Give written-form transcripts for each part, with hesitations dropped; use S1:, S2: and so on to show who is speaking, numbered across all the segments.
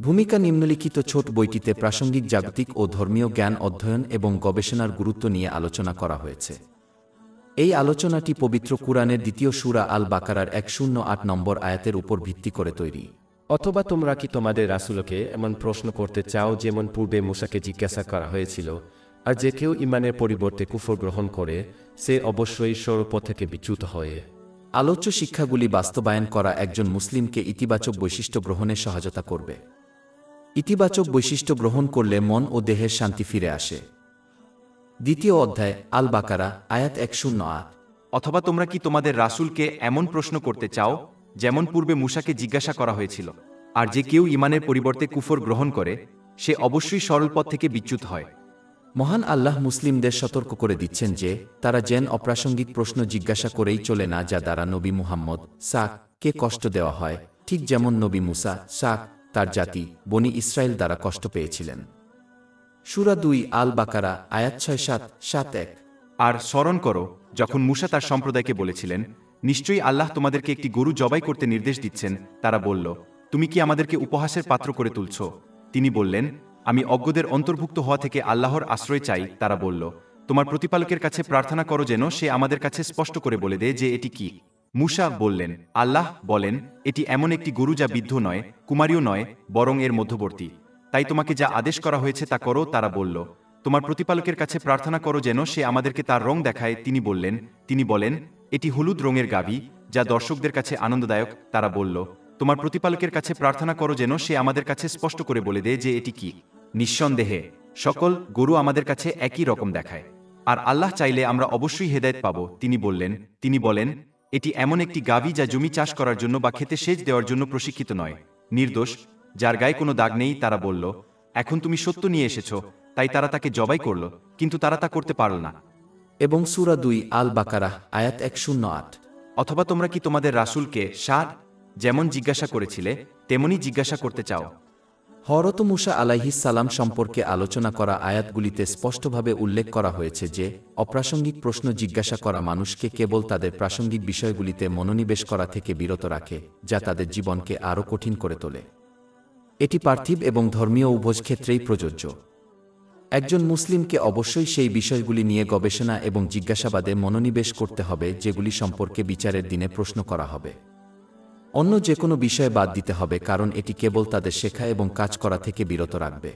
S1: ভূমিকা নিম্নলিখিত ছোট বইটিতে প্রাসঙ্গিক জাগতিক ও ধর্মীয় জ্ঞান অধ্যয়ন এবং গবেষণার গুরুত্ব নিয়ে আলোচনা করা হয়েছে। এই আলোচনাটি পবিত্র কুরআনের দ্বিতীয় সূরা আল বাকারার 108 নম্বর আয়াতের উপর ভিত্তি করে তৈরি।
S2: অথবা তোমরা কি তোমাদের রাসূলকে এমন প্রশ্ন করতে চাও যেমন পূর্বে মূসাকে জিজ্ঞাসা করা হয়েছিল, আর যে কেউ ঈমানের পরিবর্তে কুফর গ্রহণ করে সে অবশ্যই সরপথ থেকে বিচ্যুত হয়।
S1: আলোচ্য শিক্ষাগুলি বাস্তবায়ন করা একজন মুসলিমকে ইতিবাচক বৈশিষ্ট্য গ্রহণে সহায়তা করবে। ইতিবাচক বৈশিষ্ট্য গ্রহণ করলে মন ও দেহের শান্তি ফিরে আসে। দ্বিতীয় অধ্যায় আল বাকারা আয়াত 108।
S3: অথবা তোমরা কি তোমাদের রাসূলকে এমন প্রশ্ন করতে চাও যেমন পূর্বে মূসাকে জিজ্ঞাসা করা হয়েছিল, আর যে কেউ ঈমানের পরিবর্তে কুফর গ্রহণ করে সে অবশ্যই সরল পথ থেকে বিচ্যুত হয়।
S1: মহান আল্লাহ মুসলিমদের সতর্ক করে দিচ্ছেন যে তারা যেন অপ্রাসঙ্গিক প্রশ্ন জিজ্ঞাসা করেই চলে না, যা দ্বারা নবী মুহাম্মদ কে কষ্ট দেওয়া হয়, ঠিক যেমন নবী মুসা তার জাতি বনি ইসরায়েল দ্বারা কষ্ট পেয়েছিলেন। সূরা 2 আল বাকারা আয়াত 6-7-1।
S3: আর স্মরণ করো যখন মূসা তার সম্প্রদায়কে বলেছিলেন, নিশ্চয়ই আল্লাহ তোমাদেরকে একটি গরু জবাই করতে নির্দেশ দিচ্ছেন। তারা বলল, তুমি কি আমাদেরকে উপহাসের পাত্র করে তুলছ? তিনি বললেন, আমি অজ্ঞদের অন্তর্ভুক্ত হওয়া থেকে আল্লাহর আশ্রয় চাই। তারা বলল, তোমার প্রতিপালকের কাছে প্রার্থনা করো যেন সে আমাদের কাছে স্পষ্ট করে বলে দেয় যে এটি কি। মূসা বললেন, আল্লাহ বলেন, এটি এমন একটি গরু যা বৃদ্ধ নয়, কুমারীও নয়, বরং এর মধ্যবর্তী। তাই তোমাকে যা আদেশ করা হয়েছে তা করো। তারা বলল, তোমার প্রতিপালকের কাছে প্রার্থনা করো যেন সে আমাদেরকে তার রং দেখায়। তিনি বলেন, এটি হলুদ রঙের গাভী যা দর্শকদের কাছে আনন্দদায়ক। তারা বলল, তোমার প্রতিপালকের কাছে প্রার্থনা করো যেন সে আমাদের কাছে স্পষ্ট করে বলে দেয় যে এটি কি। নিঃসন্দেহে সকল গরু আমাদের কাছে একই রকম দেখায়, আর আল্লাহ চাইলে আমরা অবশ্যই হেদায়েত পাব। তিনি বলেন, এটি এমন একটি গাভী যা জমি চাষ করার জন্য বা খেতে সেচ দেওয়ার জন্য প্রশিক্ষিত নয়, নির্দোষ, যার গায়ে কোনো দাগ নেই। তারা বলল, এখন তুমি সত্য নিয়ে এসেছ, তাই তারা তাকে জবাই করল, কিন্তু তারা তা করতে পারল না।
S1: এবং সূরা 2 আল বাকারা আয়াত 108।
S3: অথবা তোমরা কি তোমাদের রাসূলকে যেমন জিজ্ঞাসা করেছিলে তেমনি জিজ্ঞাসা করতে চাও?
S1: হযরত মূসা আলাইহিস সালাম সম্পর্কে আলোচনা করা আয়াতগুলিতে স্পষ্টভাবে উল্লেখ করা হয়েছে যে অপ্রাসঙ্গিক প্রশ্ন জিজ্ঞাসা করা মানুষকে কেবল তাদের প্রাসঙ্গিক বিষয়গুলিতে মনোনিবেশ করা থেকে বিরত রাখে, যা তাদের জীবনকে আরও কঠিন করে তোলে। এটি পার্থিব এবং ধর্মীয় উভয় ক্ষেত্রেই প্রযোজ্য। একজন মুসলিমকে অবশ্যই সেই বিষয়গুলি নিয়ে গবেষণা এবং জিজ্ঞাসাবাদে মনোনিবেশ করতে হবে যেগুলি সম্পর্কে বিচারের দিনে প্রশ্ন করা হবে। অন্য যে কোনো বিষয় বাদ দিতে হবে, কারণ এটি কেবল তাদের শেখা এবং কাজ করা থেকে বিরত রাখবে।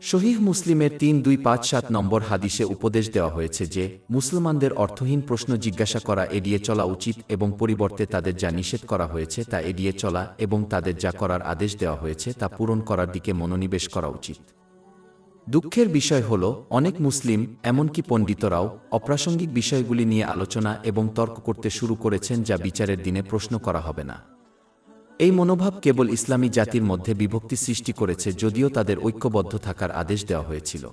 S1: সহিহ মুসলিমের 3257 নম্বর হাদিসে উপদেশ দেওয়া হয়েছে যে মুসলমানদের অর্থহীন প্রশ্ন জিজ্ঞাসা করা এড়িয়ে চলা উচিত এবং পরিবর্তে তাদের যা নিষেধ করা হয়েছে তা এড়িয়ে চলা এবং তাদের যা করার আদেশ দেওয়া হয়েছে তা পূরণ করার দিকে মনোনিবেশ করা উচিত। দুঃখের বিষয় হল, অনেক মুসলিম, এমনকি পণ্ডিতরাও অপ্রাসঙ্গিক বিষয়গুলি নিয়ে আলোচনা এবং তর্ক করতে শুরু করেছেন যা বিচারের দিনে প্রশ্ন করা হবে না। এই মনোভাব কেবল ইসলামী জাতির মধ্যে বিভক্তি সৃষ্টি করেছে, যদিও তাদের ঐক্যবদ্ধ থাকার আদেশ দেওয়া হয়েছিল।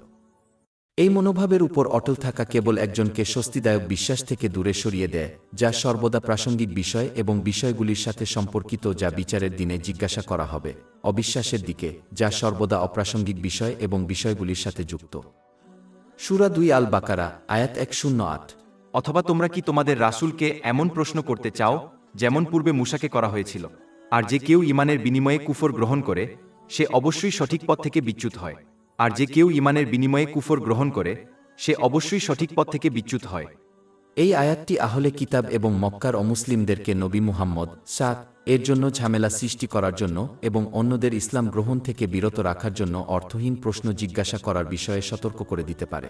S1: এই মনোভাবের উপর অটল থাকা কেবল একজনকে স্বস্তিদায়ক বিশ্বাস থেকে দূরে সরিয়ে দেয়, যা সর্বদা প্রাসঙ্গিক বিষয় এবং বিষয়গুলির সাথে সম্পর্কিত যা বিচারের দিনে জিজ্ঞাসা করা হবে, অবিশ্বাসের দিকে যা সর্বদা অপ্রাসঙ্গিক বিষয় এবং বিষয়গুলির সাথে যুক্ত। সূরা 2 আল বাকারা আয়াত 108।
S3: অথবা তোমরা কি তোমাদের রাসূলকে এমন প্রশ্ন করতে চাও যেমন পূর্বে মূসাকে করা হয়েছিল, আর যে কেউ ঈমানের বিনিময়ে কুফর গ্রহণ করে সে অবশ্যই সঠিক পথ থেকে বিচ্যুত হয়।
S1: এই আয়াতটি আহলে কিতাব এবং মক্কার অমুসলিমদেরকে নবী মুহাম্মদ এর জন্য ঝামেলা সৃষ্টি করার জন্য এবং অন্যদের ইসলাম গ্রহণ থেকে বিরত রাখার জন্য অর্থহীন প্রশ্ন জিজ্ঞাসা করার বিষয়ে সতর্ক করে দিতে পারে।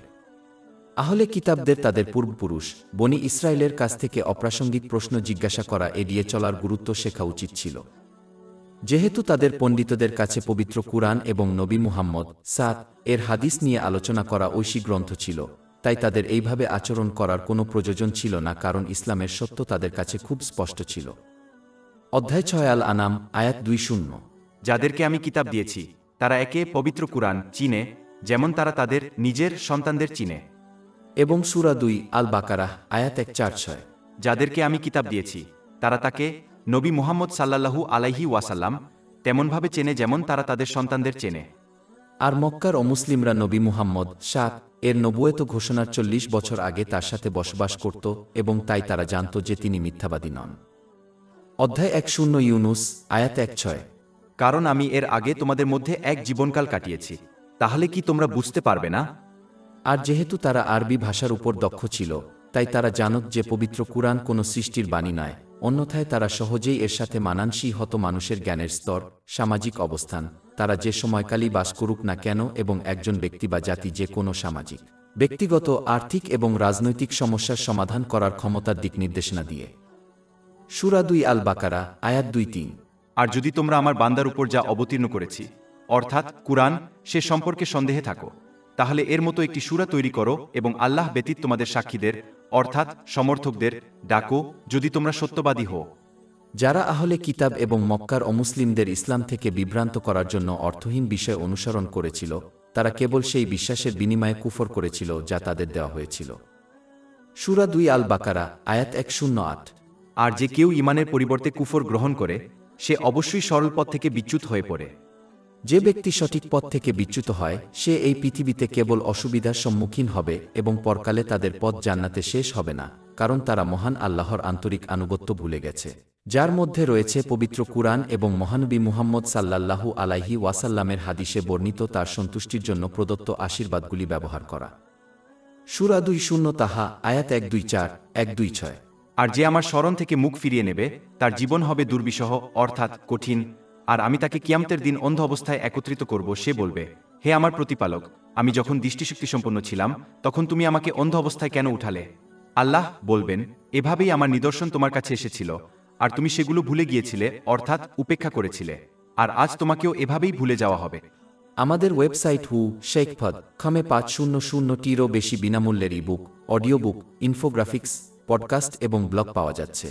S1: আহলে কিতাবদের তাদের পূর্বপুরুষ বনি ইসরায়েলের কাছ থেকে অপ্রাসঙ্গিক প্রশ্ন জিজ্ঞাসা করা এড়িয়ে চলার গুরুত্ব শেখা উচিত ছিল। যেহেতু তাদের পণ্ডিতদের কাছে পবিত্র কুরআন এবং নবী মুহাম্মদ এর হাদিস নিয়ে আলোচনা করা ঐশী গ্রন্থ ছিল, তাই তাদের এইভাবে আচরণ করার কোনো প্রয়োজন ছিল না, কারণ ইসলামের সত্য তাদের কাছে খুব স্পষ্ট ছিল। অধ্যায় 6 আল আনাম আয়াত 20।
S3: যাদেরকে আমি কিতাব দিয়েছি তারা একে পবিত্র কুরআন চিনে যেমন তারা তাদের নিজের সন্তানদের চিনে।
S1: এবং সূরা 2 আল বাকারা আয়াত 146।
S3: যাদেরকে আমি কিতাব দিয়েছি তারা তাকে নবী মুহাম্মদ সাল্লাল্লাহু আলাইহি ওয়াসাল্লাম তেমনভাবে চেনে যেমন তারা তাদের সন্তানদের চেনে।
S1: আর মক্কার অমুসলিমরা নবী মুহাম্মদ এর নবুয়ত ঘোষণার 40 বছর আগে তার সাথে বসবাস করত এবং তাই তারা জানত যে তিনি মিথ্যাবাদী নন। অধ্যায় 10 ইউনুস আয়াত 16।
S3: কারণ আমি এর আগে তোমাদের মধ্যে এক জীবনকাল কাটিয়েছি। তাহলে কি তোমরা বুঝতে পারবে না?
S1: আর যেহেতু তারা আরবি ভাষার উপর দক্ষ ছিল, তাই তারা জানত যে পবিত্র কুরআন কোনো সৃষ্টির বাণী নয়, অন্যথায় তারা সহজেই এর সাথে মানানসই হতো। মানুষের জ্ঞানের স্তর, সামাজিক অবস্থান, তারা যে সময়কালই বাস করুক না কেন, এবং একজন ব্যক্তি বা জাতি যে কোনো সামাজিক, ব্যক্তিগত, আর্থিক এবং রাজনৈতিক সমস্যার সমাধান করার ক্ষমতার দিক নির্দেশনা দিয়ে। সূরা 2 আল বাকারা, আয়াত 2-3।
S3: আর যদি তোমরা আমার বান্দার উপর যা অবতীর্ণ করেছি, অর্থাৎ কুরআন, সে সম্পর্কে সন্দেহে থাকো, তাহলে এর মতো একটি সূরা তৈরি করো এবং আল্লাহ ব্যতীত তোমাদের সাক্ষীদের, অর্থাৎ সমর্থকদের ডাকো, যদি তোমরা সত্যবাদী হও।
S1: যারা আহলে কিতাব এবং মক্কার অমুসলিমদের ইসলাম থেকে বিভ্রান্ত করার জন্য অর্থহীন বিষয় অনুসরণ করেছিল, তারা কেবল সেই বিশ্বাসের বিনিময়ে কুফর করেছিল যা তাদের দেওয়া হয়েছিল। সূরা 2 আল বাকারা, আয়াত 108।
S3: আর যে কেউ ঈমানের পরিবর্তে কুফর গ্রহণ করে, সে অবশ্যই সরল পথ থেকে বিচ্যুত হয়ে পড়ে।
S1: যে ব্যক্তি সঠিক পথ থেকে বিচ্যুত হয়, সে এই পৃথিবীতে কেবল অসুবিধার সম্মুখীন হবে এবং পরকালে তাদের পথ জান্নাতে শেষ হবে না, কারণ তারা মহান আল্লাহর আন্তরিক আনুগত্য ভুলে গেছে, যার মধ্যে রয়েছে পবিত্র কুরআন এবং মহানবী মুহাম্মদ সাল্লাল্লাহু আলাইহি ওয়াসাল্লামের হাদিসে বর্ণিত তার সন্তুষ্টির জন্য প্রদত্ত আশীর্বাদগুলি ব্যবহার করা। সূরা 2 তাহা, আয়াত 124, 126।
S3: আর যে আমার স্মরণ থেকে মুখ ফিরিয়ে নেবে, তার জীবন হবে দুর্বিষহ, অর্থাৎ কঠিন। আর আমি তাকে কিয়ামতের দিন অন্ধ অবস্থায় একত্রিত করব। সে বলবে, হে আমার প্রতিপালক, আমি যখন দৃষ্টিশক্তিসম্পন্ন ছিলাম, তখন তুমি আমাকে অন্ধ অবস্থায় কেন উঠালে? আল্লাহ বলবেন, এভাবেই আমার নিদর্শন তোমার কাছে এসেছিল, আর তুমি সেগুলো ভুলে গিয়েছিলে, অর্থাৎ উপেক্ষা করেছিলে। আর আজ তোমাকেও এভাবেই ভুলে যাওয়া হবে।
S1: আমাদের ওয়েবসাইট শেখফদ.com-এ 500টিরও বেশি বিনামূল্যের ebook, audio book, infographics, podcast এবং ব্লগ পাওয়া যাচ্ছে।